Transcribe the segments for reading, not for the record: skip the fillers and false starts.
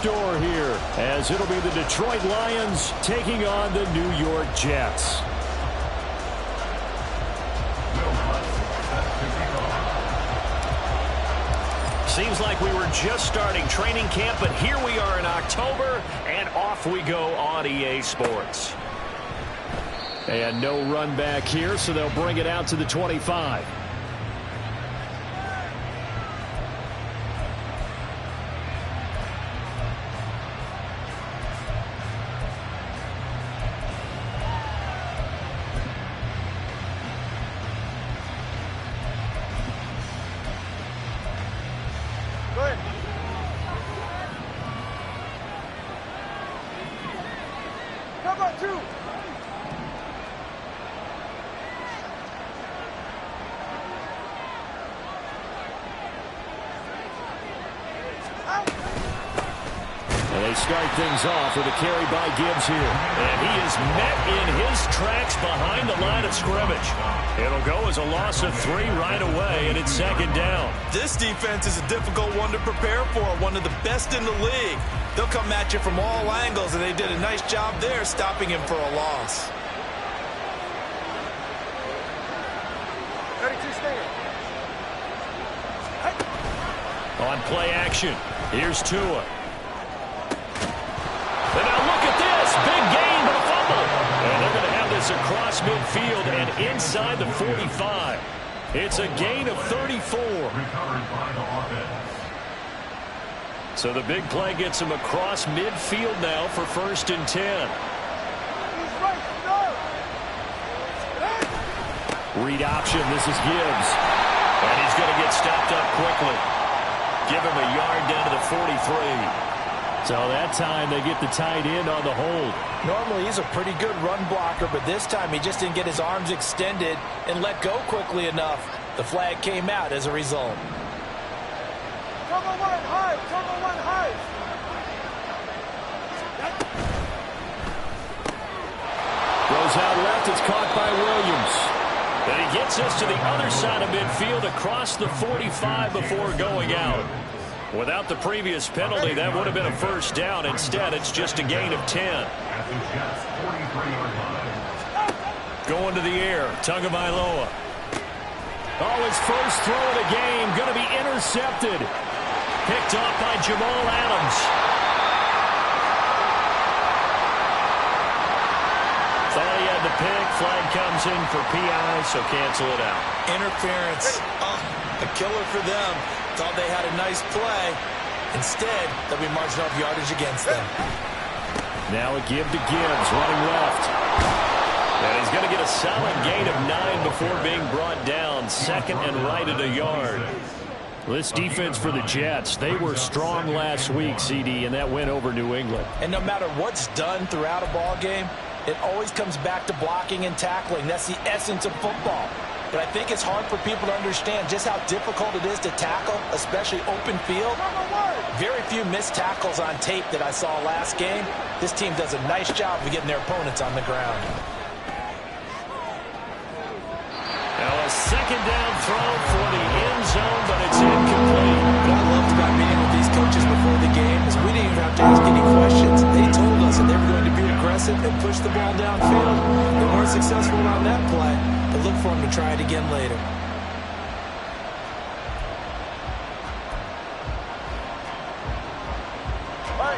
store here, as it'll be the Detroit Lions taking on the New York Jets. Seems like we were just starting training camp, but here we are in October, and off we go on EA Sports. And no run back here, so they'll bring it out to the 25. Start things off with a carry by Gibbs here. And he is met in his tracks behind the line of scrimmage. It'll go as a loss of 3 right away, and it's second down. This defense is a difficult one to prepare for, one of the best in the league. They'll come at you from all angles, and they did a nice job there stopping him for a loss. 32 stand. On play action, here's Tua. And now look at this. Big gain, but a fumble. And they're going to have this across midfield and inside the 45. It's a gain of 34. So the big play gets him across midfield now for 1st and 10. Read option. This is Gibbs. And he's going to get stopped up quickly. Give him a yard down to the 43. So that time they get the tight end on the hold. Normally he's a pretty good run blocker, but this time he just didn't get his arms extended and let go quickly enough. The flag came out as a result. Cover one high, cover one high. Goes out left, it's caught by Williams. And he gets us to the other side of midfield across the 45 before going out. Without the previous penalty, that would have been a first down. Instead, it's just a gain of 10. Going to the air, Tagovailoa. Oh, his first throw of the game, going to be intercepted. Picked off by Jamal Adams. Thought he had the pick. Flag comes in for PI, so cancel it out. Interference. A killer for them. Thought they had a nice play. Instead, they'll be marching off yardage against them. Now a give to Gibbs, running left. And he's going to get a solid gain of 9 before being brought down. 2nd and right at a yard. This defense for the Jets, they were strong last week, CD, and that went over New England. And no matter what's done throughout a ball game, it always comes back to blocking and tackling. That's the essence of football. But I think it's hard for people to understand just how difficult it is to tackle, especially open field. Very few missed tackles on tape that I saw last game. This team does a nice job of getting their opponents on the ground. Now a second down throw for the end zone, but it's incomplete. What I loved about meeting with these coaches before the game is we didn't even have to ask any questions. They told us that they were going to be aggressive and push the ball downfield. They weren't successful on that play, but look for them to try it again later.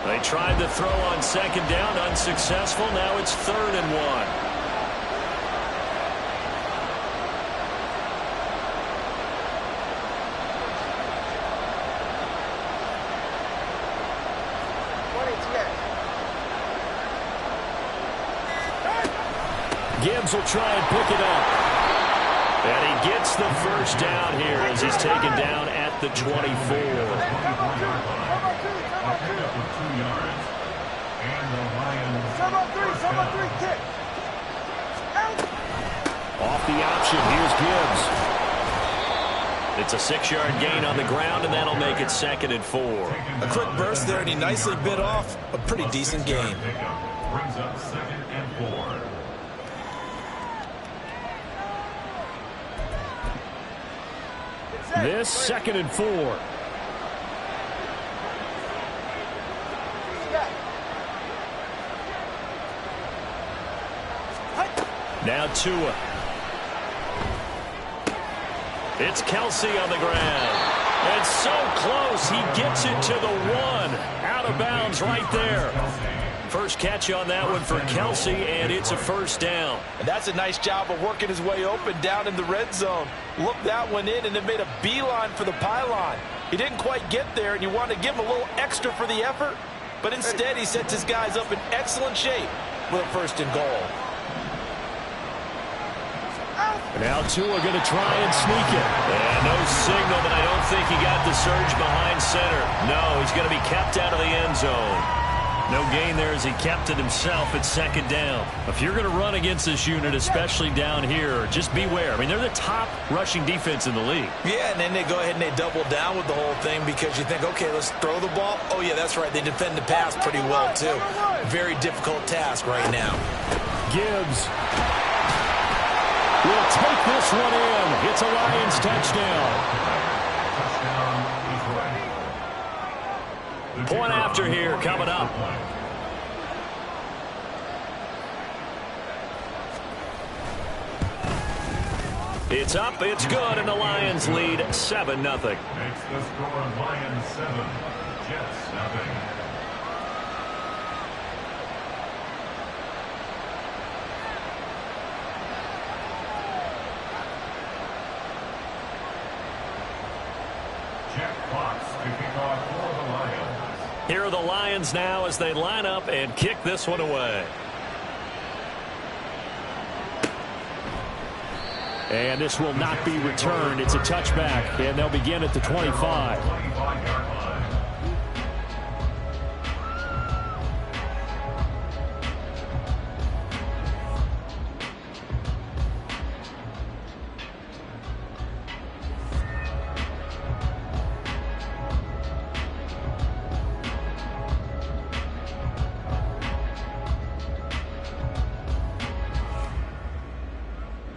They tried the throw on second down, unsuccessful. Now it's 3rd and 1. Gibbs will try and pick it up. And he gets the first down here as he's taken down at the 24. Off the option, here's Gibbs. It's a 6-yard gain on the ground, and that'll make it 2nd and 4. A quick burst there, and he nicely bit off a pretty decent gain. Brings up 2nd and 4. This 2nd and 4. Now Tua. It's Kelsey on the ground. It's so close. He gets it to the 1. Out of bounds right there. First catch on that one for Kelsey, and it's a first down. And that's a nice job of working his way open down in the red zone. Looked that one in and then made a beeline for the pylon. He didn't quite get there, and you want to give him a little extra for the effort, but instead he sets his guys up in excellent shape with a first and goal. Now Tua going to try and sneak it. And no signal, but I don't think he got the surge behind center. No, he's going to be kept out of the end zone. No gain there as he kept it himself at second down. If you're going to run against this unit, especially down here, just beware. I mean, they're the top rushing defense in the league. Yeah, and then they go ahead and they double down with the whole thing because you think, okay, let's throw the ball. Oh, yeah, that's right. They defend the pass pretty well, too. Very difficult task right now. Gibbs will take this one in. It's a Lions touchdown. Point after here coming up. It's up, it's good, and the Lions lead 7-0. Makes the score Lions 7, Jets 0. Jack Fox to kick off for the Lions. Here are the Lions now as they line up and kick this one away. And this will not be returned. It's a touchback, and they'll begin at the 25. 25-yard line.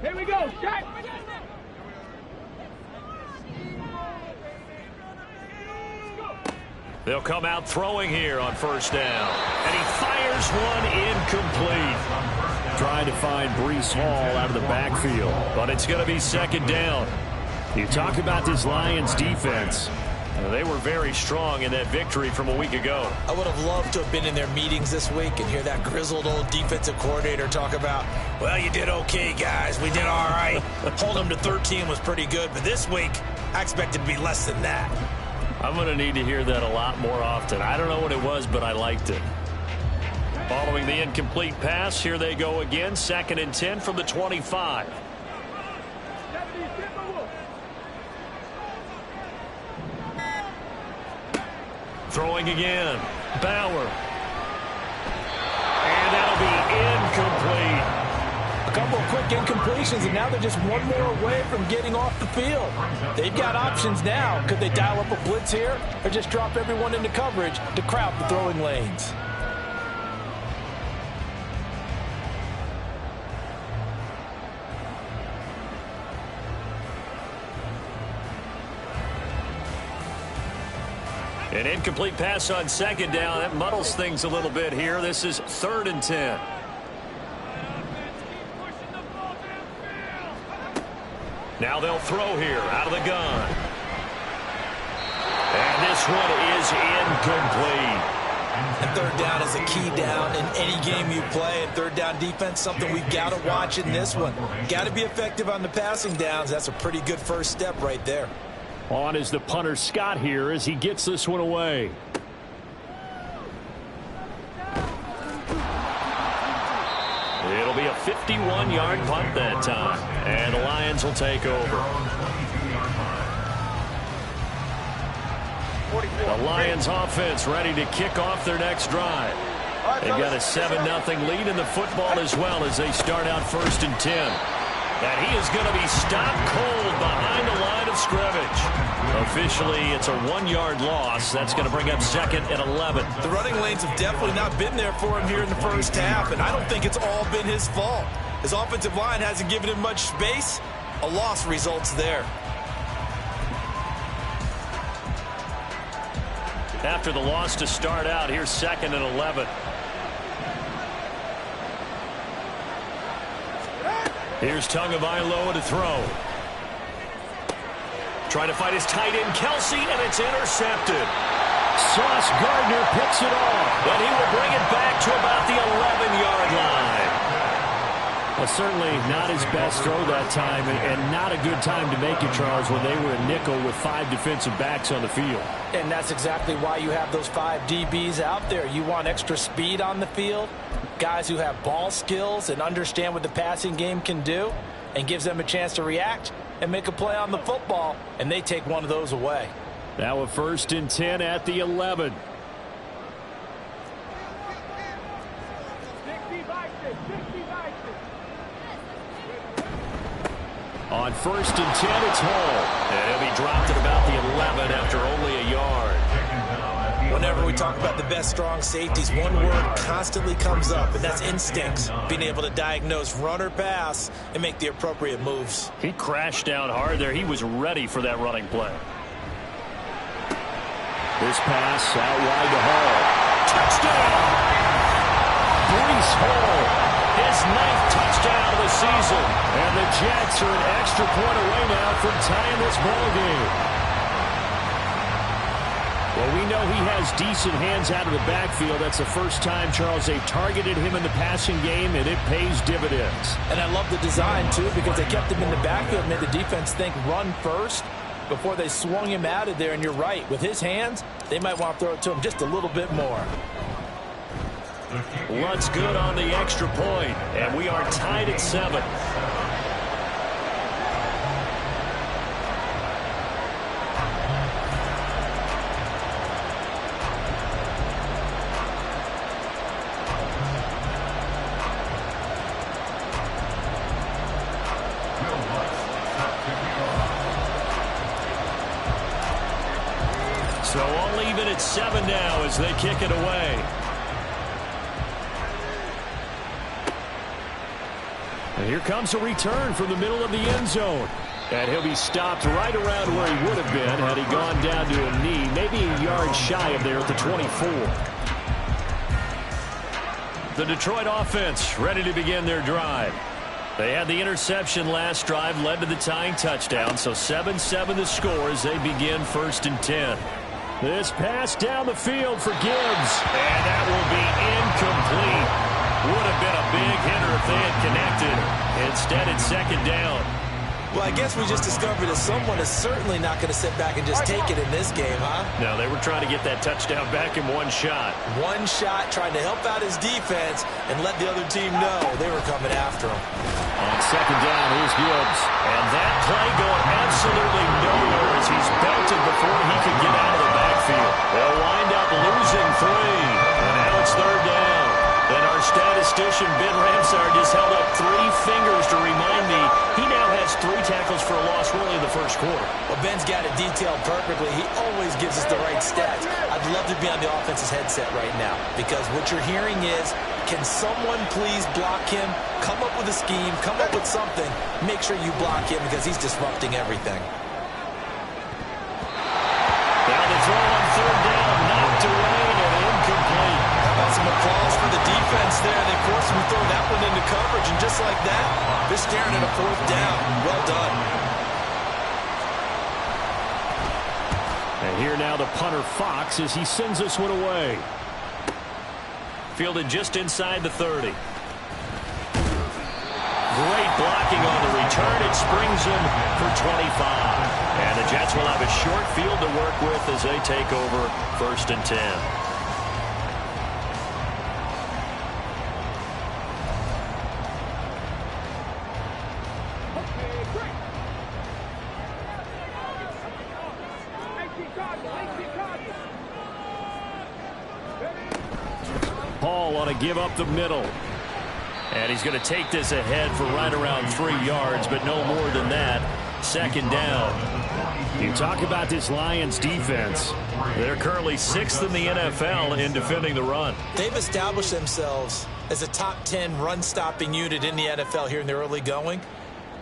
Here we go, Jack. They'll come out throwing here on first down. And he fires one incomplete. Trying to find Breece Hall out of the backfield. But it's going to be second down. You talk about this Lions defense. They were very strong in that victory from a week ago. I would have loved to have been in their meetings this week and hear that grizzled old defensive coordinator talk about, well, you did okay, guys. We did all right. Holding them to 13 was pretty good. But this week, I expected to be less than that. I'm going to need to hear that a lot more often. I don't know what it was, but I liked it. Following the incomplete pass, here they go again. 2nd and 10 from the 25. Throwing again. Bauer. And that'll be incomplete. A couple of quick incompletions, and now they're just one more away from getting off the field. They've got options now. Could they dial up a blitz here or just drop everyone into coverage to crowd the throwing lanes? An incomplete pass on second down. That muddles things a little bit here. This is 3rd and 10. Now they'll throw here out of the gun. And this one is incomplete. And third down is a key down in any game you play. And third down defense, something we've got to watch in this one. Got to be effective on the passing downs. That's a pretty good first step right there. On is the punter Scott here as he gets this one away. It'll be a 51-yard punt that time. And the Lions will take over. The Lions offense ready to kick off their next drive. They've got a 7-0 lead in the football as well as they start out 1st and 10. And he is going to be stopped cold behind the line of scrimmage. Officially, it's a 1-yard loss. That's going to bring up 2nd and 11. The running lanes have definitely not been there for him here in the first half, and I don't think it's all been his fault. His offensive line hasn't given him much space. A loss results there. After the loss to start out, here's 2nd and 11. Here's Tagovailoa to throw. Trying to find his tight end, Kelsey, and it's intercepted. Sauce Gardner picks it off, and he will bring it back to about the 11-yard line. Well, certainly not his best throw that time, and not a good time to make it, Charles, when they were a nickel with 5 defensive backs on the field. And that's exactly why you have those 5 DBs out there. You want extra speed on the field, guys who have ball skills and understand what the passing game can do, and gives them a chance to react and make a play on the football, and they take one of those away. Now a 1st and 10 at the 11. On 1st and 10, it's Hall. And he'll be dropped at about the 11 after only a yard. Whenever we talk about the best strong safeties, one word constantly comes up, and that's instincts. Being able to diagnose run or pass and make the appropriate moves. He crashed down hard there. He was ready for that running play. This pass out wide to Hall. Touchdown! Breece Hall. His 9th touchdown of the season. And the Jets are an extra point away now from tying this ball game. Well, we know he has decent hands out of the backfield. That's the first time, Charles, they've targeted him in the passing game, and it pays dividends. And I love the design, too, because they kept him in the backfield, made the defense think run first before they swung him out of there. And you're right, with his hands, they might want to throw it to him just a little bit more. Luntz good on the extra point, and we are tied at 7. So all even at 7 now as they kick it away. And here comes a return from the middle of the end zone. And he'll be stopped right around where he would have been had he gone down to a knee, maybe a yard shy of there at the 24. The Detroit offense ready to begin their drive. They had the interception last drive, led to the tying touchdown, so 7-7 the score as they begin 1st and 10. This pass down the field for Gibbs, and that will be incomplete. Would have been a big hitter if they had connected. Instead, it's 2nd down. Well, I guess we just discovered that someone is certainly not going to sit back and just take it in this game, huh? No, they were trying to get that touchdown back in one shot. One shot, trying to help out his defense and let the other team know they were coming after him. On 2nd down, here's Gibbs. And that play going absolutely nowhere as he's belted before he could get out of the backfield. They'll wind up losing 3. And now it's 3rd down. And our statistician, Ben Ramsar, just held up 3 fingers to remind me he now has 3 tackles for a loss really in the 1st quarter. Well, Ben's got it detailed perfectly. He always gives us the right stats. I'd love to be on the offense's headset right now because what you're hearing is, can someone please block him? Come up with a scheme. Come up with something. Make sure you block him because he's disrupting everything. Now the throw on 3rd down, knocked away and incomplete. How about some applause for the defense there? They forced him to throw that one into coverage, and just like that, they're staring at a 4th down. Well done. And here now the punter Fox as he sends this one away. Fielded just inside the 30. Great blocking on the return. It springs him for 25. And the Jets will have a short field to work with as they take over 1st and 10. Paul on a give up the middle. And he's going to take this ahead for right around 3 yards, but no more than that. 2nd down. You talk about this Lions defense. They're currently 6th in the NFL in defending the run. They've established themselves as a top 10 run-stopping unit in the NFL here in the early going.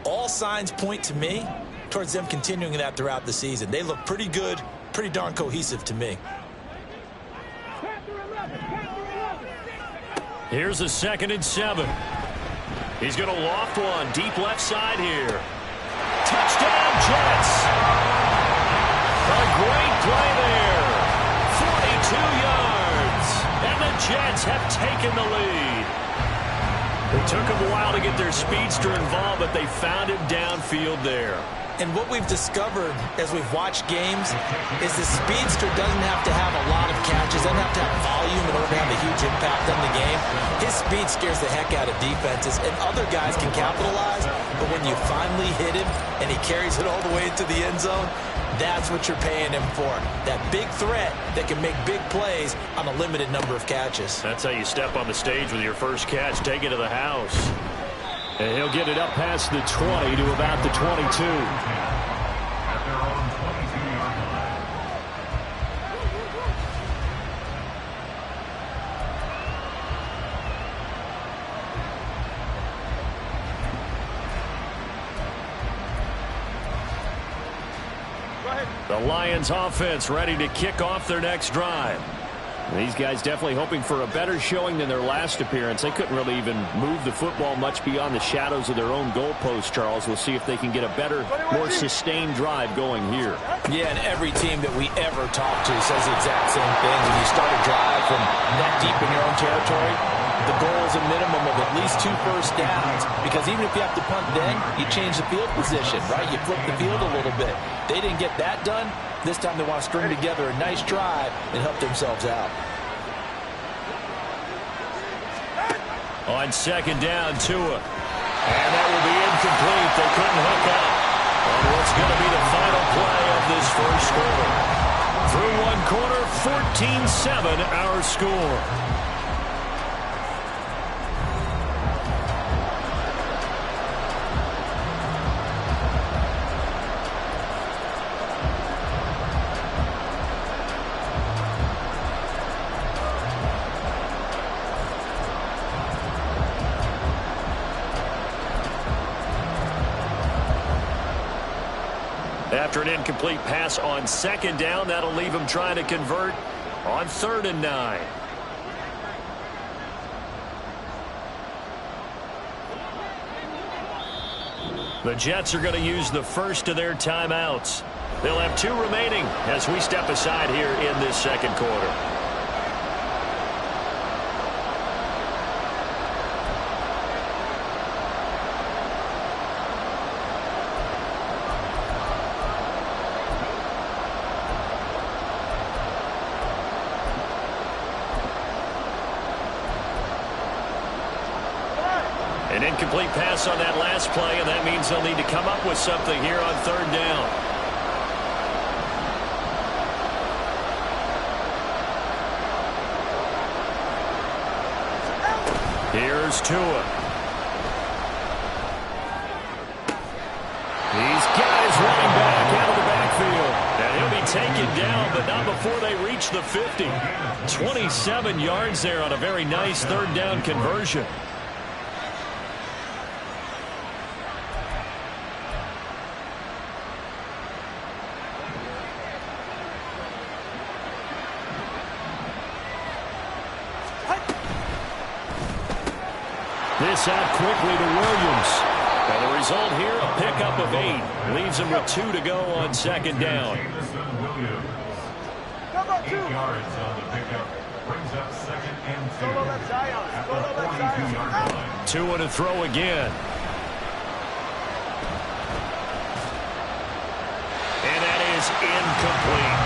All signs point to me towards them continuing that throughout the season. They look pretty good, pretty darn cohesive to me. Here's a 2nd and 7. He's going to loft one deep left side here. Touchdown, Jets. A great play there. 42 yards. And the Jets have taken the lead. It took them a while to get their speedster involved, but they found him downfield there. And what we've discovered as we've watched games is the speedster doesn't have to have a lot of catches, doesn't have to have volume in order to have a huge impact on the game. His speed scares the heck out of defenses, and other guys can capitalize, but when you finally hit him and he carries it all the way into the end zone, that's what you're paying him for. That big threat that can make big plays on a limited number of catches. That's how you step on the stage with your first catch. Take it to the house. And he'll get it up past the 20 to about the 22. At their own 22-yard line. Go ahead. The Lions offense ready to kick off their next drive. These guys definitely hoping for a better showing than their last appearance. They couldn't really even move the football much beyond the shadows of their own goalpost, Charles. We'll see if they can get a better, more sustained drive going here. Yeah, and every team that we ever talk to says the exact same thing. When you start a drive from that deep in your own territory, the goal is a minimum of at least 2 first downs, because even if you have to punt then, you change the field position, right? You flip the field a little bit. They didn't get that done. This time they want to string together a nice drive and help themselves out. On second down, Tua. And that will be incomplete. They couldn't hook up on what's going to be the final play of this first quarter. Through one quarter, 14-7 our score. After an incomplete pass on second down, that'll leave him trying to convert on 3rd and 9. The Jets are going to use the first of their timeouts. They'll have 2 remaining as we step aside here in this second quarter. An incomplete pass on that last play, and that means they'll need to come up with something here on 3rd down. Here's Tua. He's got his running back out of the backfield. And he'll be taken down, but not before they reach the 50. 27 yards there on a very nice 3rd down conversion. This out quickly to Williams. And the result here, a pickup of 8. Leaves him with 2 to go on second down. Come on, 8 yards on the pickup. Brings up 2nd and 2. Go left side. At Go the left side. 42-yard line. Tua to throw again. And that is incomplete.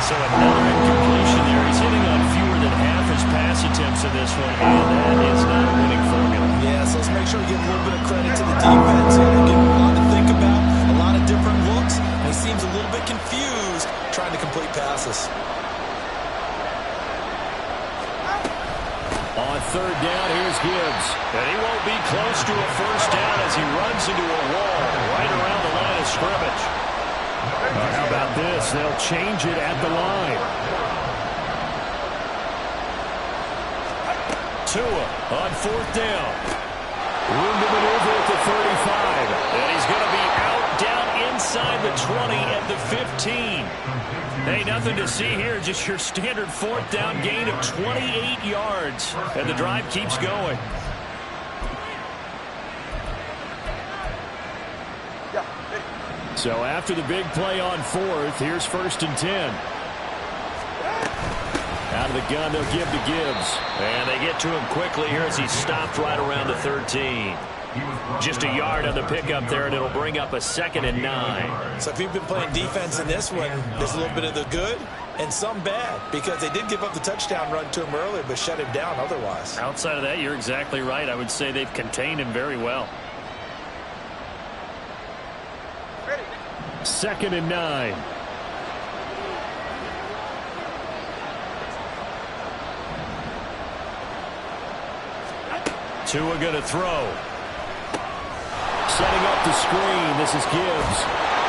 So another incompletion there. He's hitting on fewer than half his pass attempts in this one, and that is not a winning formula. Yeah, so let's make sure we give a little bit of credit to the defense here. They're giving a lot to think about, a lot of different looks, and he seems a little bit confused trying to complete passes. On 3rd down, here's Gibbs. And he won't be close to a first down as he runs into a wall right around the line of scrimmage. How about this? They'll change it at the line. Tua on 4th down. Room to maneuver at the 35. And he's going to be out down inside the 20 at the 15. Hey, nothing to see here. Just your standard 4th down gain of 28 yards. And the drive keeps going. So after the big play on fourth, here's 1st and 10. Out of the gun, they'll give to Gibbs. And they get to him quickly here as he stopped right around the 13. Just a yard on the pickup there, and it'll bring up a 2nd and 9. So if you've been playing defense in this one, there's a little bit of the good and some bad, because they did give up the touchdown run to him earlier, but shut him down otherwise. Outside of that, you're exactly right. I would say they've contained him very well. 2nd and 9. Tua going to throw. Setting up the screen. This is Gibbs.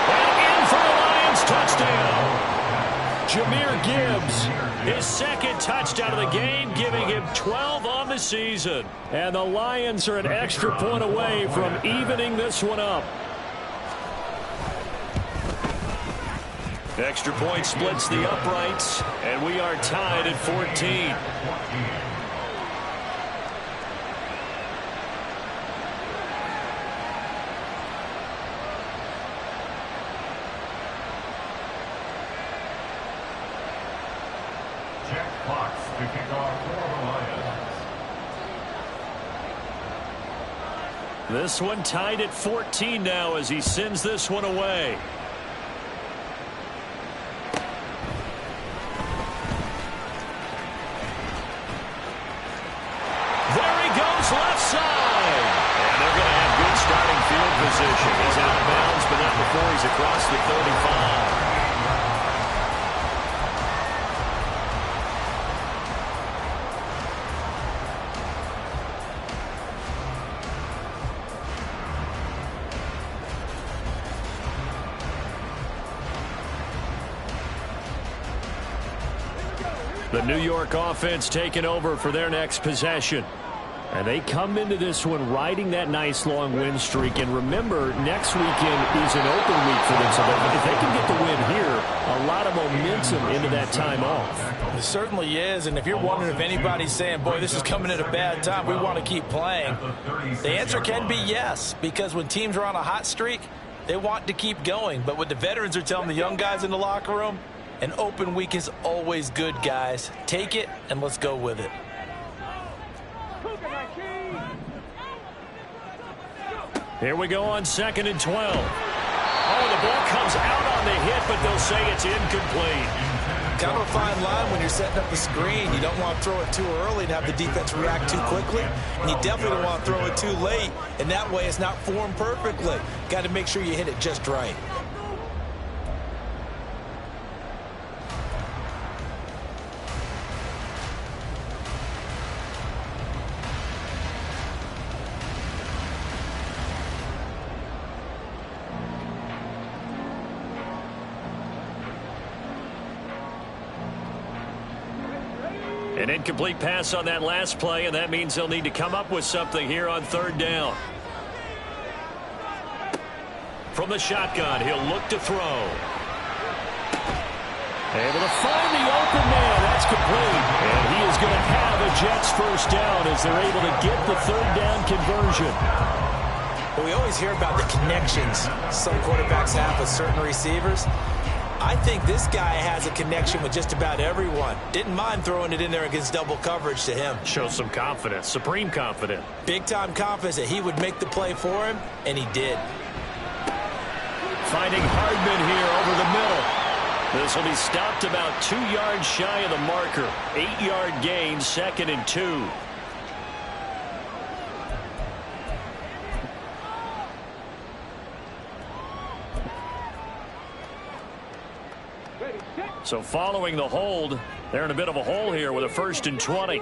And in for the Lions. Touchdown. Jahmyr Gibbs, his 2nd touchdown of the game, giving him 12 on the season. And the Lions are an extra point away from evening this one up. Extra point splits the uprights, and we are tied at 14. Jack Fox to kick off for the Lions. This one tied at 14 now as he sends this one away. There he goes, left side. And they're going to have good starting field position. He's out of bounds, but not before he's across the 35. The New York offense taking over for their next possession. And they come into this one riding that nice long win streak. And remember, next weekend is an open week for them. So if they can get the win here, a lot of momentum into that time off. It certainly is. And if you're wondering if anybody's saying, boy, this is coming at a bad time, we want to keep playing, the answer can be yes. Because when teams are on a hot streak, they want to keep going. But what the veterans are telling the young guys in the locker room, an open week is always good, guys. Take it, and let's go with it. Here we go on 2nd and 12. Oh, the ball comes out on the hit, but they'll say it's incomplete. Kind of a fine line when you're setting up a screen. You don't want to throw it too early and have the defense react too quickly. And you definitely don't want to throw it too late. And that way it's not formed perfectly. Got to make sure you hit it just right. An incomplete pass on that last play, and that means they'll need to come up with something here on 3rd down. From the shotgun, he'll look to throw. Able to find the open man. That's complete. And he is going to have a Jets 1st down as they're able to get the 3rd down conversion. We always hear about the connections some quarterbacks have with certain receivers. I think this guy has a connection with just about everyone. Didn't mind throwing it in there against double coverage to him. Shows some confidence, supreme confidence. Big-time confidence that he would make the play for him, and he did. Finding Hardman here over the middle. This will be stopped about 2 yards shy of the marker. 8-yard gain, 2nd and 2. So following the hold, they're in a bit of a hole here with a 1st and 20.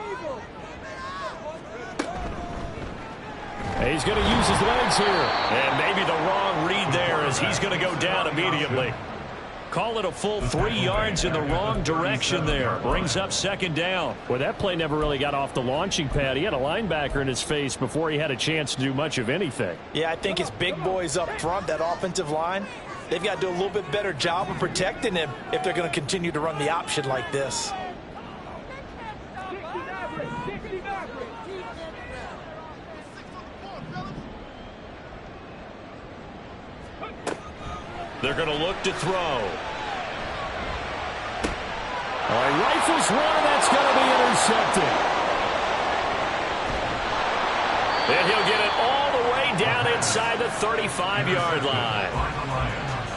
He's going to use his legs here. And maybe the wrong read there as he's going to go down immediately. Call it a full 3 yards in the wrong direction there. Brings up 2nd down. Well, that play never really got off the launching pad. He had a linebacker in his face before he had a chance to do much of anything. Yeah, I think it's big boys up front, that offensive line. They've got to do a little bit better job of protecting him if they're going to continue to run the option like this. They're going to look to throw. He rifles one, and that's going to be intercepted. And he'll get it all the way down inside the 35-yard line.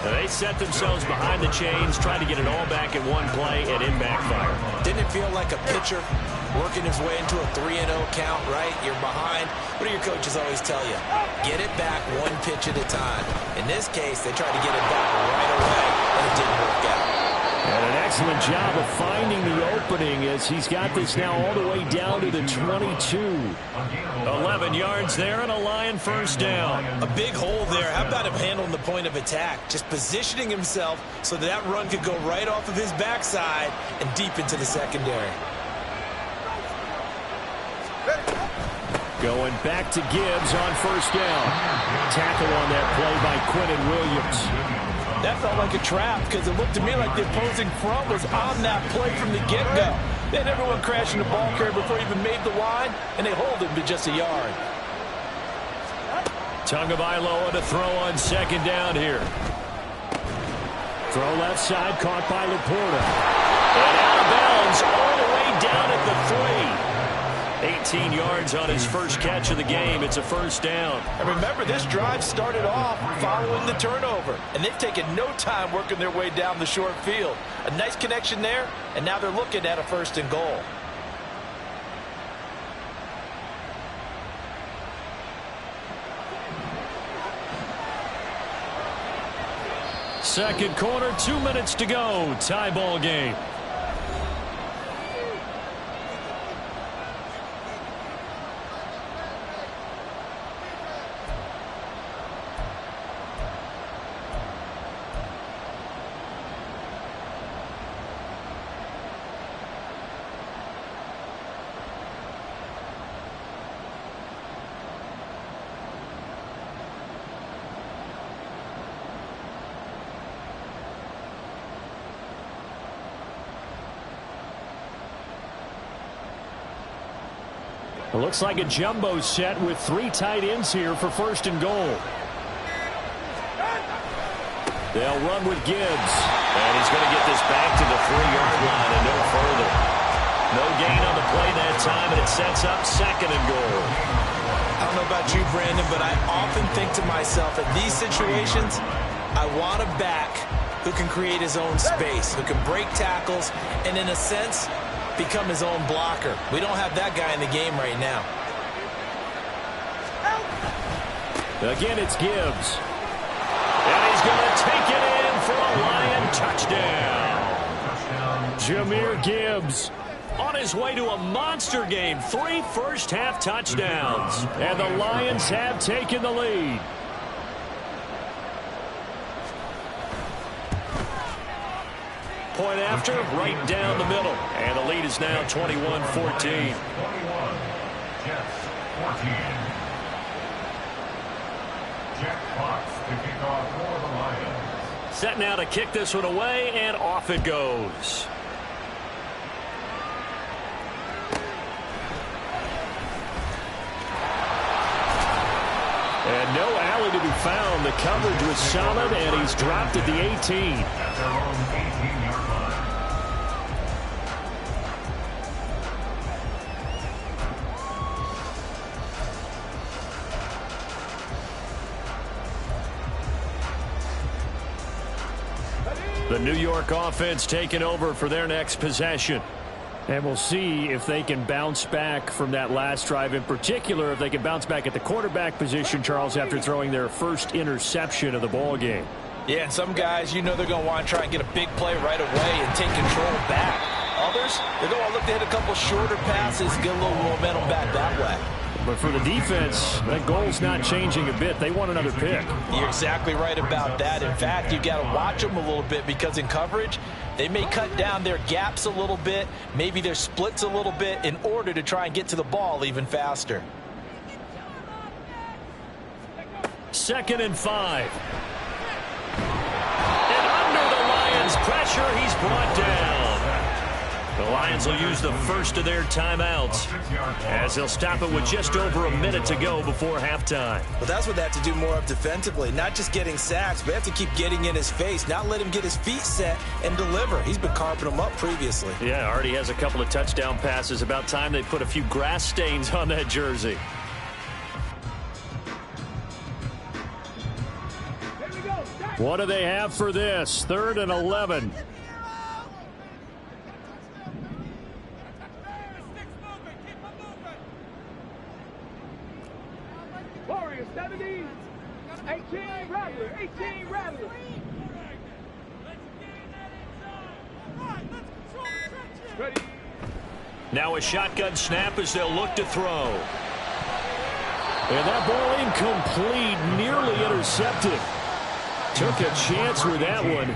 They set themselves behind the chains, trying to get it all back in one play, and it backfired. Didn't it feel like a pitcher working his way into a 3-0 count, right? You're behind. What do your coaches always tell you? Get it back one pitch at a time. In this case, they tried to get it back right away, and it didn't work out. And an excellent job of finding the opening as he's got this now all the way down to the 22. 11 yards there and a Lion first down. A big hole there. How about him handling the point of attack? Just positioning himself so that run could go right off of his backside and deep into the secondary. Going back to Gibbs on first down. Tackle on that play by Quinnen Williams. That felt like a trap because it looked to me like the opposing front was on that play from the get-go. They had everyone crashing the ball carrier before he even made the line, and they hold him to just a yard. Tagovailoa to throw on second down here. Throw left side, caught by Laporta. And out of bounds all the way down at the 3. 18 yards on his first catch of the game. It's a first down. And remember, this drive started off following the turnover, and they've taken no time working their way down the short field. A nice connection there, and now they're looking at a first and goal. Second quarter, 2 minutes to go. Tie ball game. It looks like a jumbo set with 3 tight ends here for first and goal. They'll run with Gibbs. And he's going to get this back to the 3-yard line and no further. No gain on the play that time, and it sets up second and goal. I don't know about you, Brandon, but I often think to myself, in these situations, I want a back who can create his own space, who can break tackles, and in a sense, become his own blocker. We don't have that guy in the game right now. Again, it's Gibbs. And he's going to take it in for a Lion touchdown. Jahmyr Gibbs on his way to a monster game. 3 first-half touchdowns. And the Lions have taken the lead. Point after, right down the middle. And the lead is now 21-14. 21, Jets 14. Jack Fox to kick off for the Lions. Set now to kick this one away, and off it goes. And no alley to be found. The coverage was solid, and he's dropped at the 18. At their own 18-yard line. The New York offense taking over for their next possession. And we'll see if they can bounce back from that last drive. In particular, if they can bounce back at the quarterback position, Charles, after throwing their first interception of the ball game. Yeah, and some guys, you know they're going to want to try and get a big play right away and take control back. Others, they're going to look to hit a couple shorter passes, get a little momentum back that way. But for the defense, that goal's not changing a bit. They want another pick. You're exactly right about that. In fact, you've got to watch them a little bit because in coverage, they may cut down their gaps a little bit, maybe their splits a little bit in order to try and get to the ball even faster. 2nd and 5. And under the Lions' pressure, he's brought down. The Lions will use the first of their timeouts as they'll stop it with just over a minute to go before halftime. Well, that's what they have to do more of defensively, not just getting sacks, but they have to keep getting in his face, not let him get his feet set and deliver. He's been carving them up previously. Yeah, already has a couple of touchdown passes. About time they put a few grass stains on that jersey. What do they have for this? 3rd and 11. Warriors, 70. 18, Rattler. 18, Rattler. Ready. Now a shotgun snap as they'll look to throw. And that ball incomplete, nearly intercepted. Took a chance with that one.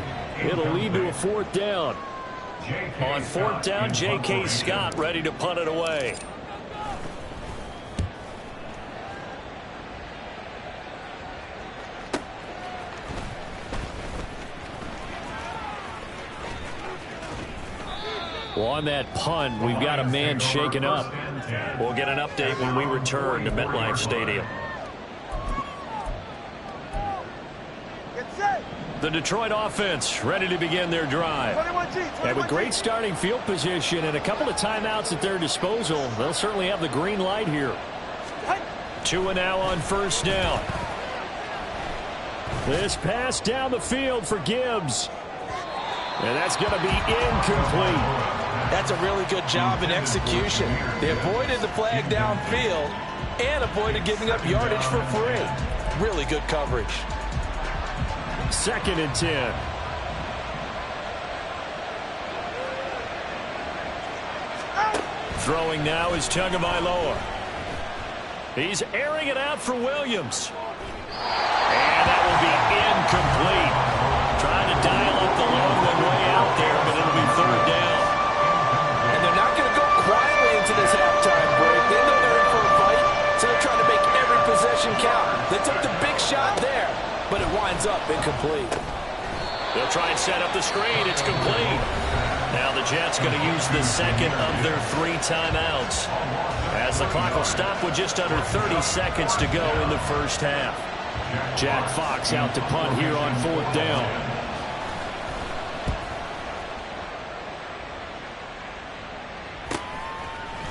It'll lead to a 4th down. On 4th down, J.K. Scott ready to punt it away. Well, on that punt, we've got a man shaken up. We'll get an update when we return to MetLife Stadium. The Detroit offense ready to begin their drive. And with great starting field position and a couple of timeouts at their disposal, they'll certainly have the green light here. 2 now on 1st down. This pass down the field for Gibbs. And that's going to be incomplete. That's a really good job in execution. They avoided the flag downfield and avoided giving up yardage for free. Really good coverage. 2nd and 10. Throwing now is Tagovailoa. He's airing it out for Williams. And that will be incomplete. Trying to dial up the long one way out there, but it'll be 3rd down. And they're not going to go quietly into this halftime break. They know they're in for a fight, so they're trying to make every possession count. They took the big shot there, but it winds up incomplete. They'll try and set up the screen. It's complete. Now the Jets going to use the 2nd of their 3 timeouts, as the clock will stop with just under 30 seconds to go in the 1st half. Jack Fox out to punt here on 4th down.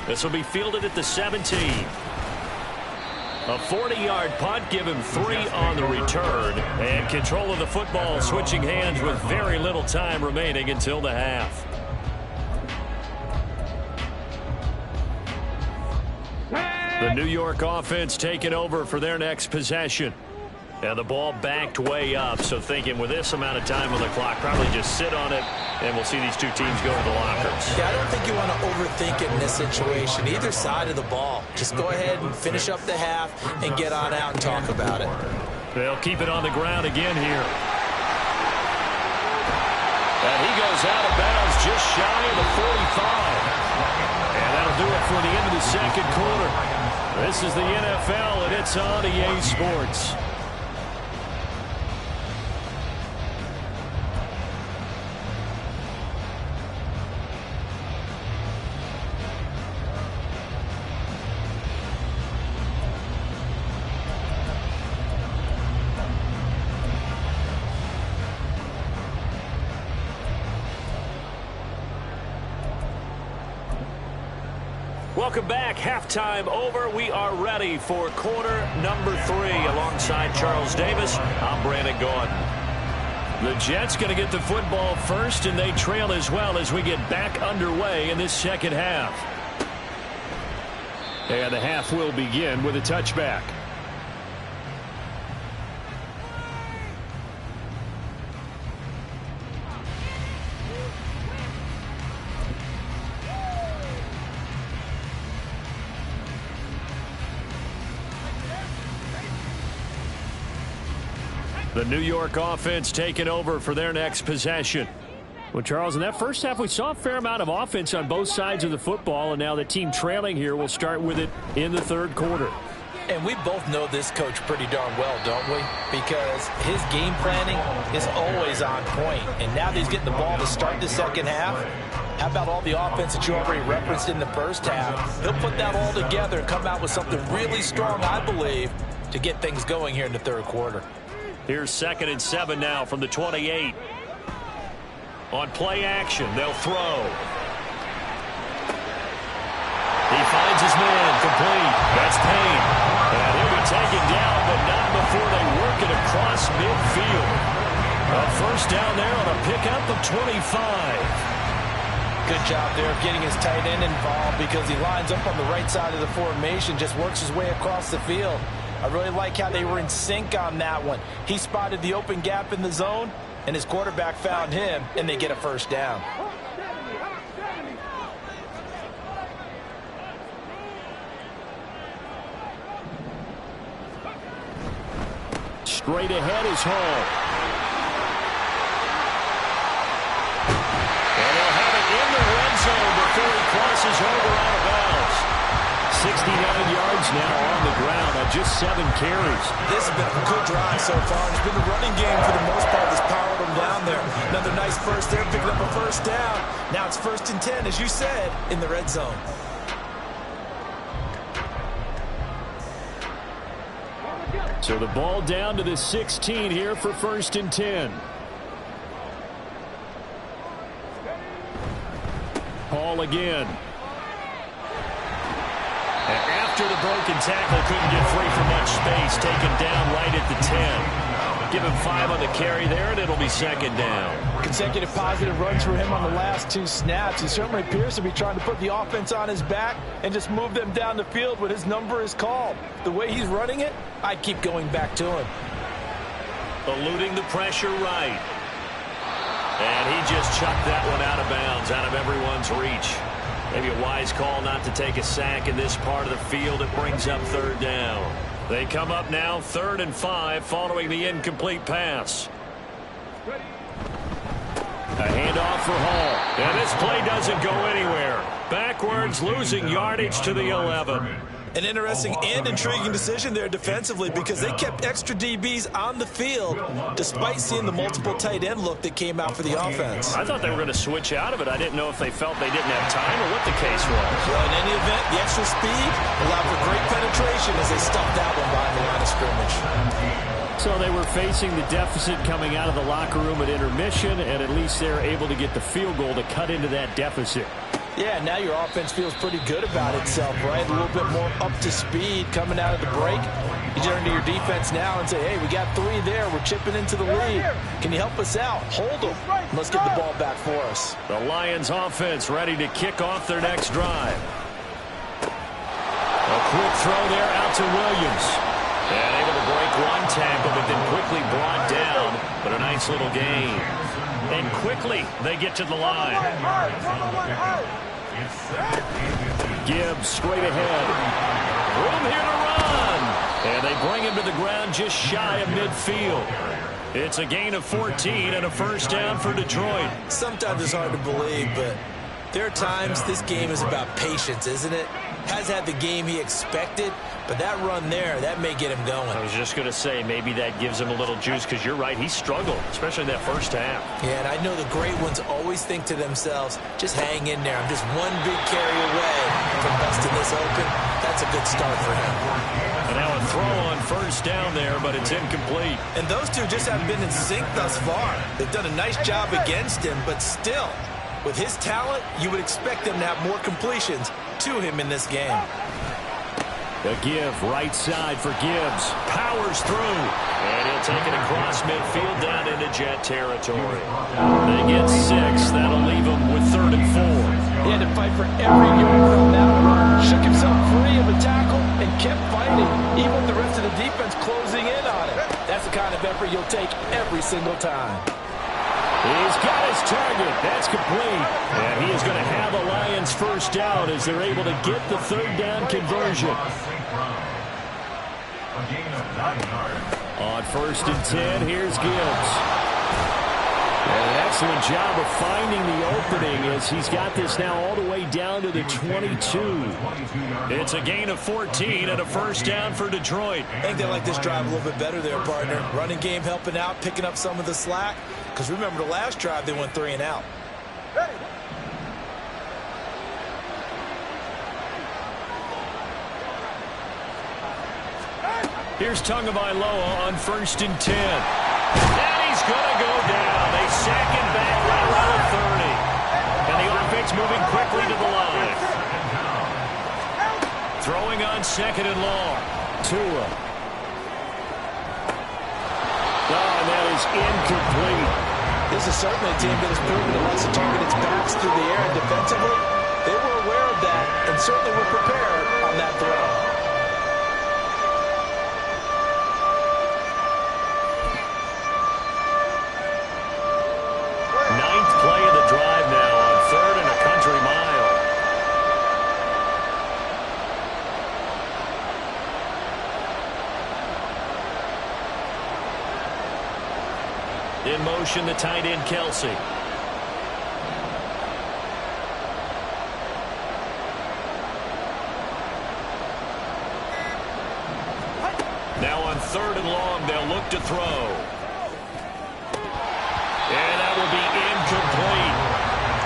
This will be fielded at the 17. A 40-yard punt, give him 3 on the return. And control of the football switching hands with very little time remaining until the half. The New York offense taking over for their next possession. And the ball backed way up, so thinking with this amount of time on the clock, probably just sit on it, and we'll see these two teams go to the lockers. Yeah, I don't think you want to overthink it in this situation. Either side of the ball. Just go ahead and finish up the half and get on out and talk about it. They'll keep it on the ground again here. And he goes out of bounds just shy of the 45. And that'll do it for the end of the 2nd quarter. This is the NFL, and it's on EA Sports. Welcome back. Halftime over. We are ready for quarter number 3. Alongside Charles Davis, I'm Brandon Gaudin. The Jets going to get the football first, and they trail as well as we get back underway in this 2nd half. And the half will begin with a touchback. The New York offense taking over for their next possession. Well, Charles, in that first half, we saw a fair amount of offense on both sides of the football, and now the team trailing here will start with it in the 3rd quarter. And we both know this coach pretty darn well, don't we? Because his game planning is always on point. And now that he's getting the ball to start the 2nd half, How about all the offense that you already referenced in the first half? He'll put that all together and come out with something really strong, I believe, to get things going here in the third quarter. Here's 2nd and 7 now from the 28. On play action, they'll throw. He finds his man, complete. That's Payne. And he'll be taken down, but not before they work it across midfield. A first down there on a pickup of 25. Good job there of getting his tight end involved because he lines up on the right side of the formation, just works his way across the field. I really like how they were in sync on that one. He spotted the open gap in the zone, and his quarterback found him, and they get a first down. Straight ahead is Hall. And they'll have it in the red zone before he crosses over out of bounds. 69 yards now on the ground on just 7 carries. This has been a good drive so far. It's been the running game for the most part that's powered them down there. Another nice first there, picking up a first down. Now it's 1st and 10, as you said, in the red zone. So the ball down to the 16 here for 1st and 10. Hall again. And after the broken tackle, couldn't get free from much space. Taken down right at the 10. Give him 5 on the carry there, and it'll be 2nd down. Consecutive positive runs for him on the last 2 snaps. He certainly appears to be trying to put the offense on his back and just move them down the field when his number is called. The way he's running it, I'd keep going back to him. Eluding the pressure right. And he just chucked that one out of bounds, out of everyone's reach. Maybe a wise call not to take a sack in this part of the field. It brings up 3rd down. They come up now 3rd and 5 following the incomplete pass. A handoff for Hall. And this play doesn't go anywhere. Backwards, losing yardage to the 11. An interesting and intriguing decision there defensively because they kept extra DBs on the field despite seeing the multiple tight end look that came out for the offense. I thought they were going to switch out of it. I didn't know if they felt they didn't have time or what the case was. Well, in any event, the extra speed allowed for great penetration as they stuffed that one behind the line of scrimmage. So they were facing the deficit coming out of the locker room at intermission, and at least they're able to get the field goal to cut into that deficit. Yeah, now your offense feels pretty good about itself, right? A little bit more up to speed coming out of the break. You turn to your defense now and say, hey, we got 3 there. We're chipping into the lead. Can you help us out? Hold them. Let's get the ball back for us. The Lions offense ready to kick off their next drive. A quick throw there out to Williams. And able to break one tackle, but then quickly brought down. But a nice little gain. And quickly they get to the line. Gibbs straight ahead. Room here to run. And they bring him to the ground just shy of midfield. It's a gain of 14 and a first down for Detroit. Sometimes it's hard to believe, but there are times this game is about patience, isn't it? Has had the game he expected, but that run there, that may get him going. I was just going to say, maybe that gives him a little juice, because you're right, he struggled, especially in that first half. Yeah, and I know the great ones always think to themselves, just hang in there. I'm just one big carry away from busting this open. That's a good start for him. And now a throw on first down there, but it's incomplete. And those two just haven't been in sync thus far. They've done a nice job against him, but still, with his talent, you would expect them to have more completions to him in this game. The give right side for Gibbs. Powers through. And he'll take it across midfield down into Jet territory. They get 6. That'll leave them with 3rd and 4. He had to fight for every yard on that one. Shook himself free of a tackle and kept fighting, even with the rest of the defense closing in on it. That's the kind of effort you'll take every single time. He's got his target. That's complete. And he is going to have a Lions first down as they're able to get the 3rd down conversion. On 1st and 10, here's Gibbs. And an excellent job of finding the opening as he's got this now all the way down to the 22. It's a gain of 14 and a first down for Detroit. I think they like this drive a little bit better there, partner. Running game helping out, picking up some of the slack. Because remember, the last drive, they went 3 and out. Here's Tagovailoa on 1st and 10. And he's going to go down. They sack him back right around the 30. And the offense moving quickly to the line. Throwing on 2nd and long. Tua. Oh, and that is incomplete. This is certainly a team that has proven it wants to target its backs through the air, and defensively, they were aware of that and certainly were prepared on that throw. Ninth play of the drive now on 3rd and a country mile. In motion, the tight end, Kelsey. Now on 3rd and long, they'll look to throw. And that will be incomplete.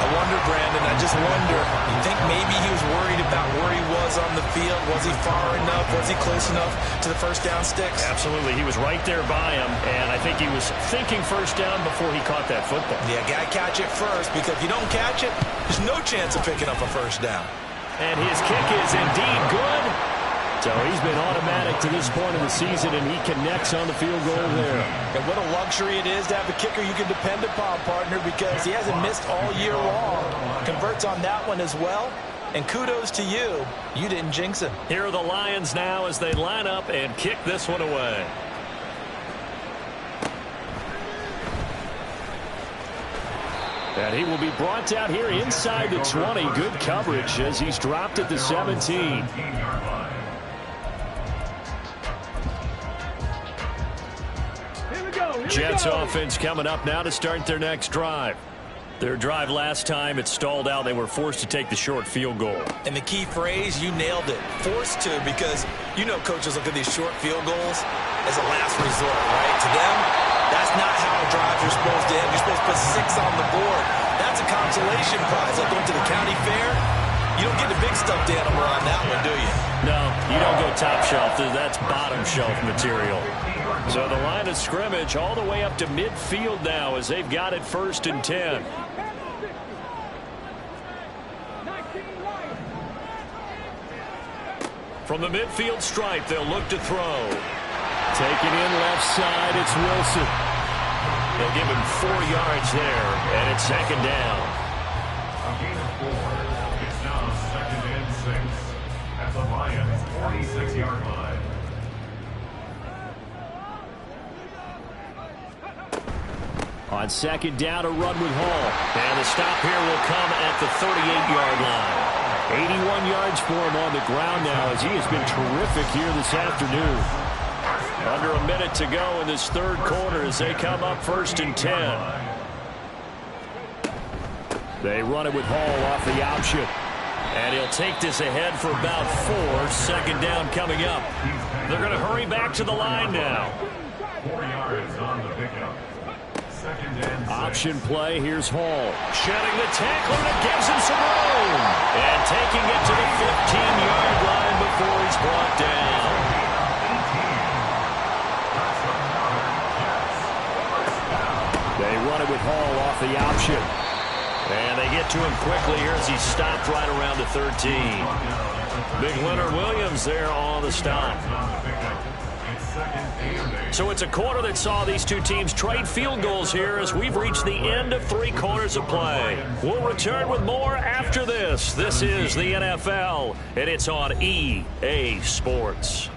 I wonder, Brandon, I just wonder, you think maybe he was worried about where he was on the field? Was he far enough? Was he close enough to the first down sticks? Absolutely. He was right there by him, and I think he was thinking first down before he caught that football. Yeah, got to catch it first, because if you don't catch it, there's no chance of picking up a first down. And his kick is indeed good. So he's been automatic to this point of the season, and he connects on the field goal there. And what a luxury it is to have a kicker you can depend upon, partner, because he hasn't missed all year long. Converts on that one as well. And kudos to you. You didn't jinx him. Here are the Lions now as they line up and kick this one away. And he will be brought down here inside the 20. Good coverage as he's dropped at the 17. Jets offense coming up now to start their next drive. Their drive last time, it stalled out. They were forced to take the short field goal. And the key phrase, you nailed it. Forced to, because you know coaches look at these short field goals as a last resort, right? To them, that's not how drives are supposed to end. You're supposed to put 6 on the board. That's a consolation prize. Like going to the county fair, you don't get the big stuffed animal on that one, do you? No, you don't go top shelf. That's bottom shelf material. So the line of scrimmage all the way up to midfield now as they've got it 1st and 10. From the midfield stripe, they'll look to throw. Taken in left side, it's Wilson. They'll give him 4 yards there, and it's 2nd down. A gain of 4. It's now 2nd and 6 at the Lions' 46-yard line. On 2nd down, a run with Hall. And the stop here will come at the 38-yard line. 81 yards for him on the ground now as he has been terrific here this afternoon. Under a minute to go in this 3rd quarter as they come up 1st and 10. They run it with Hall off the option. And he'll take this ahead for about 4. 2nd down coming up. They're going to hurry back to the line now. 4 yards on the pickup. 2nd and 6. Option play, here's Hall. Shedding the tackler, and it gives him some room. And taking it to the 15-yard line before he's brought down. They run it with Hall off the option. And they get to him quickly here as he stopped right around the 13. Big Leonard Williams there on the stop. So it's a quarter that saw these two teams trade field goals here as we've reached the end of 3 quarters of play. We'll return with more after this. This is the NFL, and it's on EA Sports.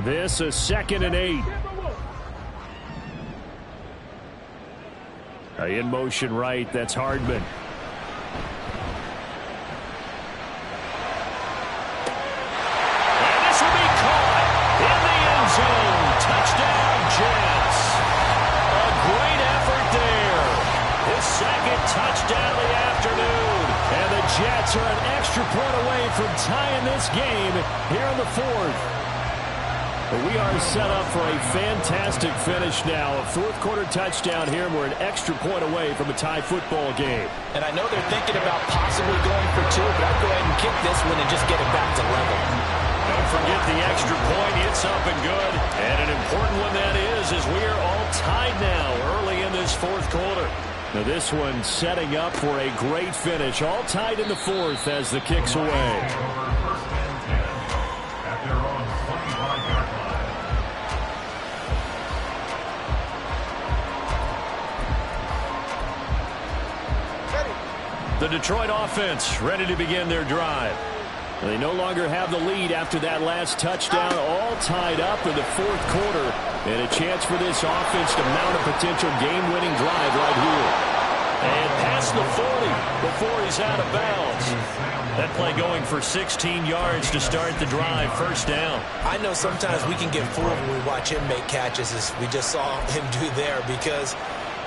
This is 2nd and 8. In motion right, that's Hardman. And this will be caught in the end zone. Touchdown, Jets. A great effort there. His 2nd touchdown of the afternoon. And the Jets are an extra point away from tying this game here in the 4th. We are set up for a fantastic finish now. A fourth-quarter touchdown here, and we're an extra point away from a tie football game. And I know they're thinking about possibly going for two, but I'd go ahead and kick this one and just get it back to level. Don't forget the extra point. It's up and good. And an important one that is as we are all tied now early in this fourth quarter. Now this one setting up for a great finish. All tied in the fourth as the kick's away. The Detroit offense ready to begin their drive. They no longer have the lead after that last touchdown, all tied up in the fourth quarter, and a chance for this offense to mount a potential game-winning drive right here. And past the 40 before he's out of bounds. That play going for 16 yards to start the drive, first down. I know sometimes we can get fooled when we watch him make catches, as we just saw him do there, because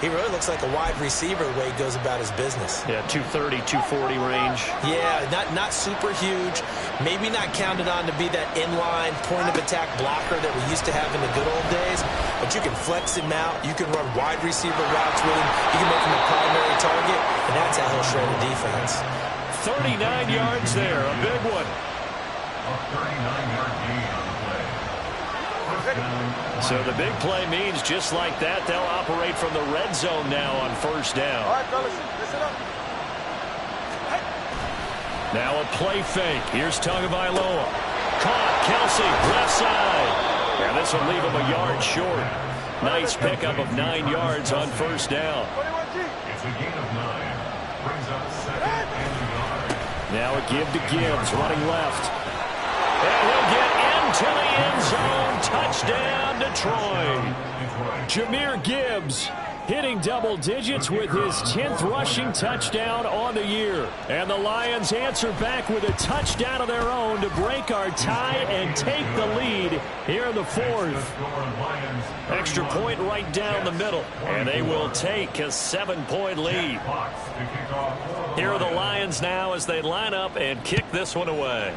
he really looks like a wide receiver the way he goes about his business. Yeah, 230, 240 range. Yeah, not super huge. Maybe not counted on to be that inline point-of-attack blocker that we used to have in the good old days. But you can flex him out. You can run wide receiver routes with him. You can make him a primary target, and that's how he'll shred a defense. 39 yards there, a big one. A 39-yard gain on the play. So the big play means just like that, they'll operate from the red zone now on first down. All right, fellas, listen up. Now a play fake. Here's Tagovailoa. Caught. Kelsey, left side. And this will leave him a yard short. Nice pickup of 9 yards on first down. It's a gain of 9. Brings up second and a yard. Now a give to Gibbs, running left. And he'll get into the end zone. Touchdown, Detroit. Jahmyr Gibbs hitting double digits with his 10th rushing touchdown on the year. And the Lions answer back with a touchdown of their own to break our tie and take the lead here in the fourth. Extra point right down the middle. And they will take a 7-point lead. Here are the Lions now as they line up and kick this one away.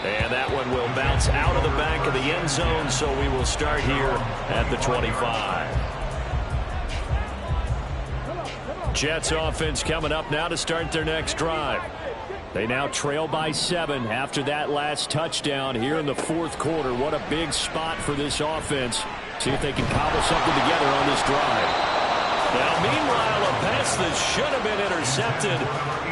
And that one will bounce out of the back of the end zone, so we will start here at the 25. Jets offense coming up now to start their next drive. They now trail by 7 after that last touchdown here in the fourth quarter. What a big spot for this offense. See if they can cobble something together on this drive. Now, meanwhile, a pass that should have been intercepted,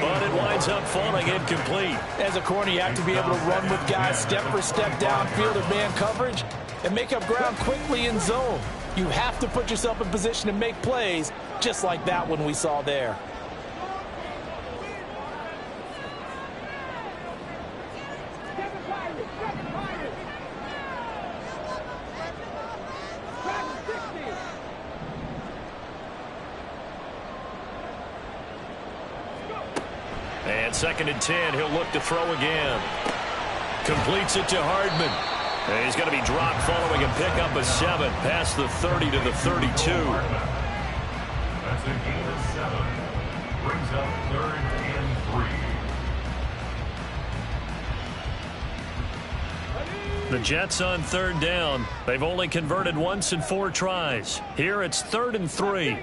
but it winds up falling incomplete. As a corner, you have to be able to run with guys step for step downfield in man coverage and make up ground quickly in zone. You have to put yourself in position to make plays, just like that one we saw there. And 2nd and 10, he'll look to throw again. Completes it to Hardman. And he's going to be dropped following a pickup of 7 past the 30 to the 32. That's a gain of 7. Brings up 3rd and 3. The Jets on 3rd down. They've only converted once in 4 tries. Here it's 3rd and 3.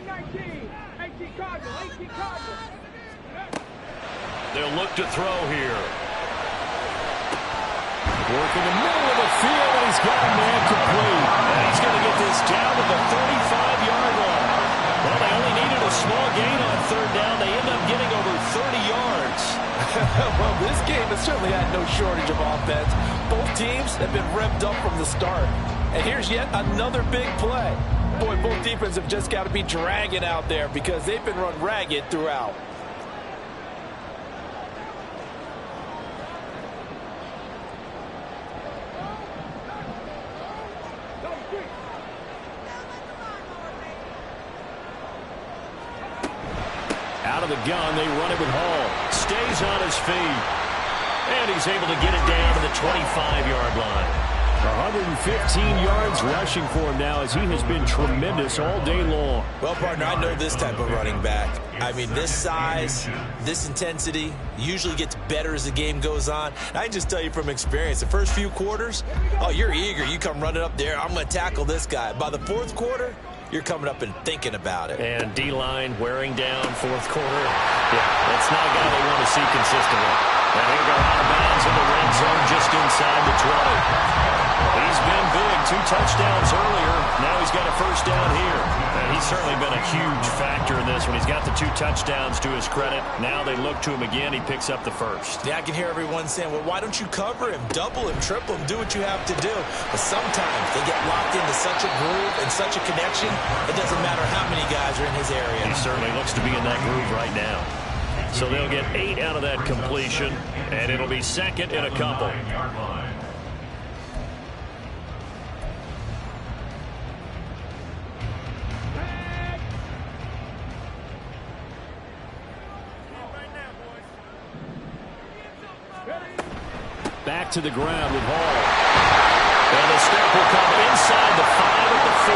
They'll look to throw here. Working the middle of the field, and he's got a man complete. And he's going to get this down to the 35-yard line. Well, they only needed a small gain on 3rd down. They end up getting over 30 yards. Well, this game has certainly had no shortage of offense. Both teams have been revved up from the start. And here's yet another big play. Boy, both defenses have just got to be dragging out there because they've been run ragged throughout. Out of the gun, they run it with Hall. Stays on his feet. And he's able to get it down to the 25-yard line. 115 yards rushing for him now as he has been tremendous all day long. Well, partner, I know this type of running back. I mean, this size, this intensity usually gets better as the game goes on. And I can just tell you from experience, the first few quarters, oh, you're eager. You come running up there, I'm going to tackle this guy. By the fourth quarter, you're coming up and thinking about it. And D-line wearing down fourth quarter. Yeah, that's not a guy they want to see consistently. And he'll go out of bounds in the red zone just inside the 20. He's been big. 2 touchdowns earlier. Now he's got a first down here. And he's certainly been a huge factor in this one. He's got the 2 touchdowns to his credit. Now they look to him again. He picks up the first. Yeah, I can hear everyone saying, well, why don't you cover him, double him, triple him, do what you have to do. But sometimes they get locked into such a groove and such a connection, it doesn't matter how many guys are in his area. He certainly looks to be in that groove right now. So they'll get 8 out of that completion, and it'll be second and a couple. Back to the ground with Hall. And the step will come inside the 5 at the 4.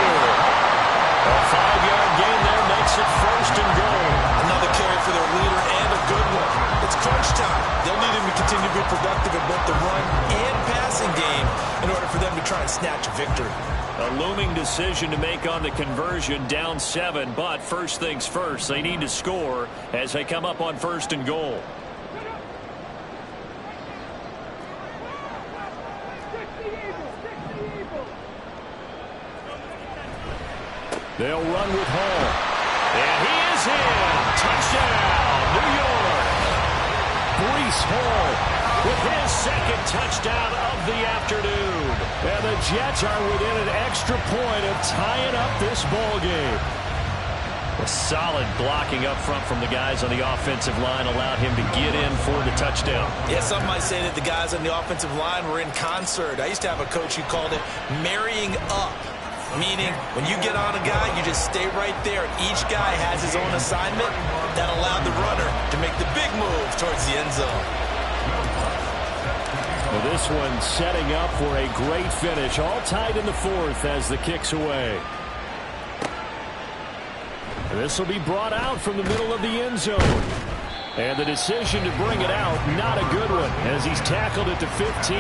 A 5-yard gain there makes it first and goal. Another carry for their leader and a good one. It's crunch time. They'll need him to continue to be productive in both the run and passing game in order for them to try and snatch a victory. A looming decision to make on the conversion, down 7, but first things first, they need to score as they come up on first and goal. They'll run with Hall. And he is in. Touchdown, New York. Breece Hall with his second touchdown of the afternoon. And the Jets are within an extra point of tying up this ball game. A solid blocking up front from the guys on the offensive line allowed him to get in for the touchdown. Yeah, some might say that the guys on the offensive line were in concert. I used to have a coach who called it marrying up. Meaning, when you get on a guy, you just stay right there. Each guy has his own assignment that allowed the runner to make the big move towards the end zone. Well, this one setting up for a great finish. All tied in the 4th as the kick's away. This will be brought out from the middle of the end zone. And the decision to bring it out, not a good one, as he's tackled at the 15.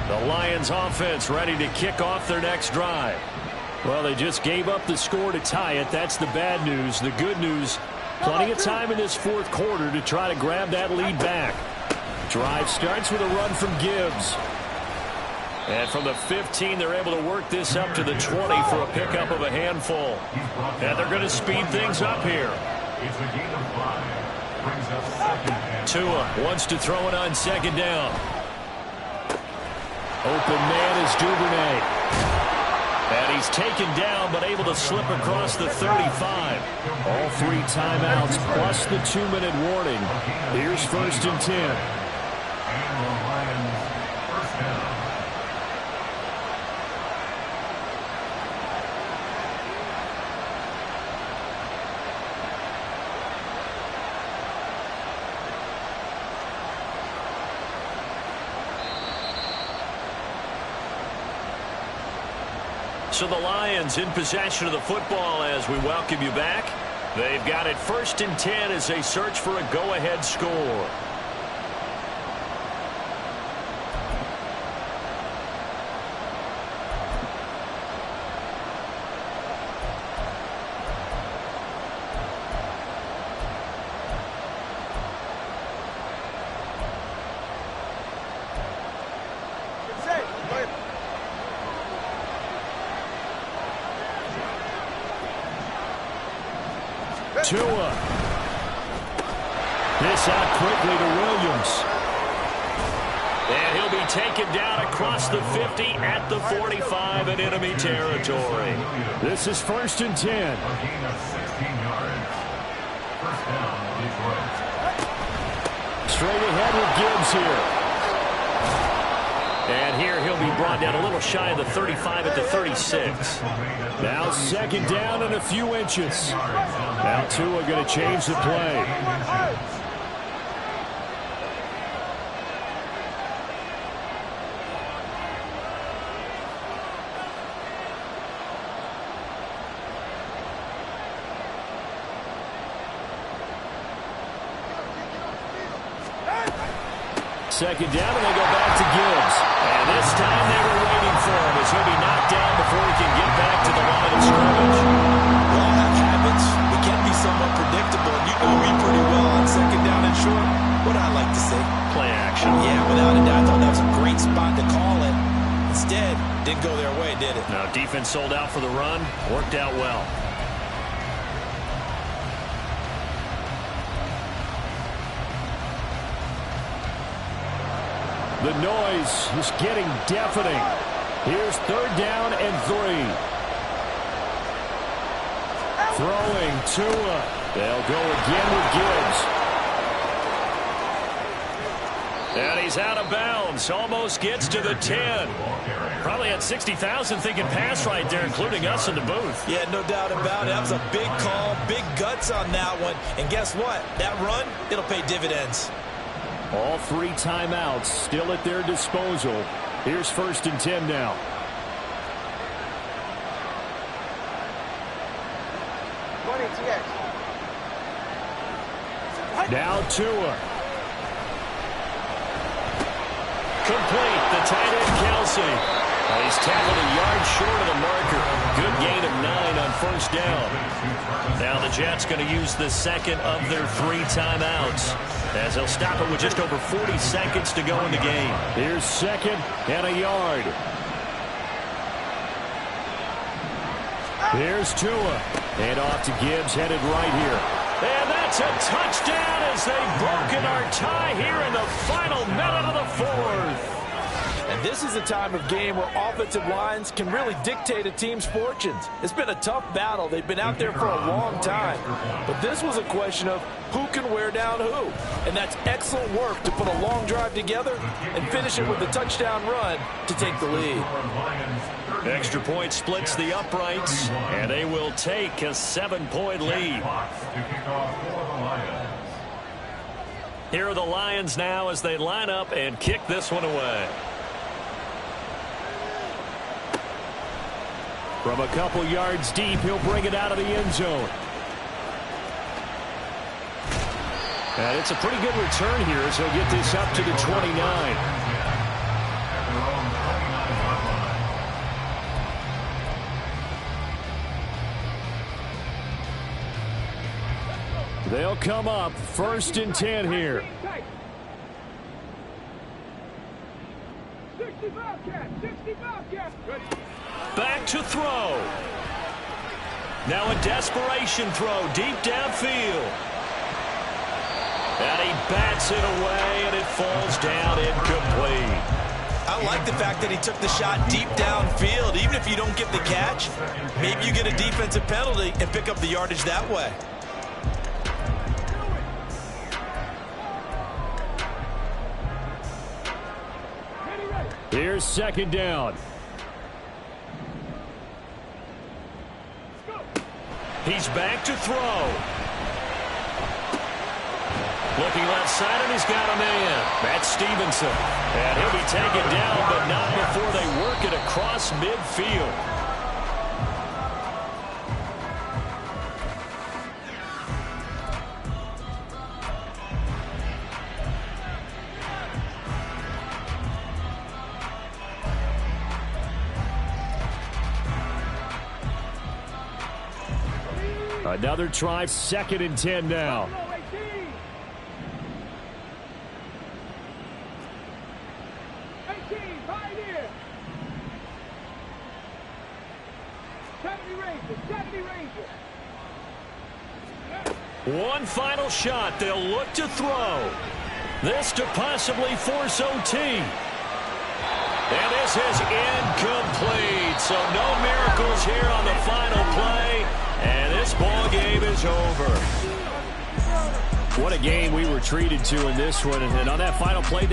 The Lions offense ready to kick off their next drive. Well, they just gave up the score to tie it. That's the bad news. The good news, plenty of time in this 4th quarter to try to grab that lead back. Drive starts with a run from Gibbs. And from the 15, they're able to work this up to the 20 for a pickup of a handful. And they're going to speed things up here. Tua wants to throw it on second down. Open man is Duvernay. And he's taken down, but able to slip across the 35. All 3 timeouts plus the 2-minute warning. Here's first and 10. And the Lions first down. So the Lions in possession of the football as we welcome you back. They've got it first and 10 as they search for a go-ahead score. Tua. This out quickly to Williams. And he'll be taken down across the 50 at the 45 in enemy territory. This is first and 10. A gain of 16 yards. First down, Detroit. Straight ahead with Gibbs here. And here he'll be brought down a little shy of the 35 at the 36. Now second down and a few inches. Now Tua going to change the play. Second down, and they go back to Gibbs. And this time they were waiting for him as he'll be knocked down before he can get back to the line of scrimmage. We all have habits. We can be somewhat predictable, and you know me pretty well on second down and short. What I like to say? Play action. Yeah, without a doubt, I thought that was a great spot to call it. Instead, didn't go their way, did it? Now defense sold out for the run. Worked out well. The noise is getting deafening. Here's third down and 3. Throwing Tua. They'll go again with Gibbs. And he's out of bounds. Almost gets to the 10. Probably had 60,000 thinking pass right there, including us in the booth. Yeah, no doubt about it. That was a big call, big guts on that one. And guess what? That run, it'll pay dividends. All 3 timeouts still at their disposal. Here's first and 10 now. Now Tua. Complete. The tight end, Kelsey. He's tackled a yard short of the marker. Good gain of 9 on first down. Now the Jets going to use the second of their 3 timeouts, as they'll stop it with just over 40 seconds to go in the game. Here's second and a yard. Here's Tua. And off to Gibbs, headed right here. And that's a touchdown as they've broken our tie here in the final minute of the 4th. And this is a time of game where offensive lines can really dictate a team's fortunes. It's been a tough battle. They've been out there for a long time. But this was a question of who can wear down who. And that's excellent work to put a long drive together and finish it with a touchdown run to take the lead. Extra point splits the uprights, and they will take a 7-point lead. Here are the Lions now as they line up and kick this one away. From a couple yards deep, he'll bring it out of the end zone. And it's a pretty good return here as he'll get this up to the 29. They'll come up first and 10 here. 60 Bobcat, 60 Bobcat. Back to throw. Now a desperation throw deep downfield. And he bats it away, and it falls down incomplete. I like the fact that he took the shot deep downfield. Even if you don't get the catch, maybe you get a defensive penalty and pick up the yardage that way. Here's second down. He's back to throw. Looking left side, and he's got a man. That's Stevenson. And he'll be taken down, but not before they work it across midfield. Another try, second and 10 now. 18, Pioneer. 70 Rangers, 70 Rangers. One final shot. They'll look to throw. This to possibly force OT. And this is incomplete. So no miracles here on the final play. And this ball game is over. What a game we were treated to in this one. And on that final play,